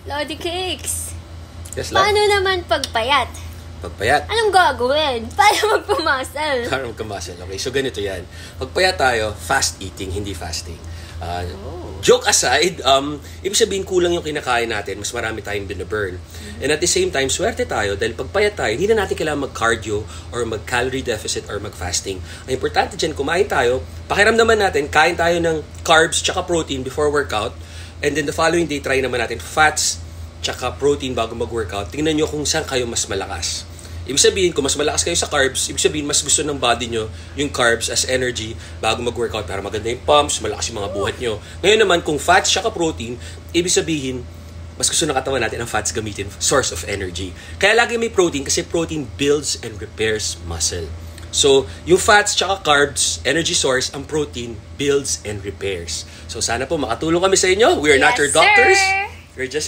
Lodi Cakes, Yes, love? paano naman pagpayat? Pagpayat. Anong gagawin? Paano magpamuscle? Para magkamuscle. Okay, so ganito yan. Pagpayat tayo, fast eating, hindi fasting. Joke aside, ibig sabihin kulang yung kinakain natin, mas marami tayong binaburn. And at the same time, swerte tayo dahil pagpayat tayo, hindi na natin kailangan mag-cardio or mag-calorie deficit or mag-fasting. Ang importante dyan, kumain tayo, pakiramdaman natin, kain tayo ng carbs tsaka protein before workout, and then the following day, try naman natin fats tsaka protein bago mag-workout. Tingnan nyo kung saan kayo mas malakas. Ibig sabihin, kung mas malakas kayo sa carbs, ibig sabihin, mas gusto ng body nyo yung carbs as energy bago mag-workout para maganda yung pumps, malakas yung mga buhat nyo. Ngayon naman, kung fats tsaka protein, ibig sabihin, mas gusto ng katawan natin ang fats gamitin, source of energy. Kaya lagi may protein kasi protein builds and repairs muscle. So, yung fats tsaka carbs, energy source, ang protein builds and repairs. So, sana po makatulong kami sa inyo. We are not your doctors. Sir! We're just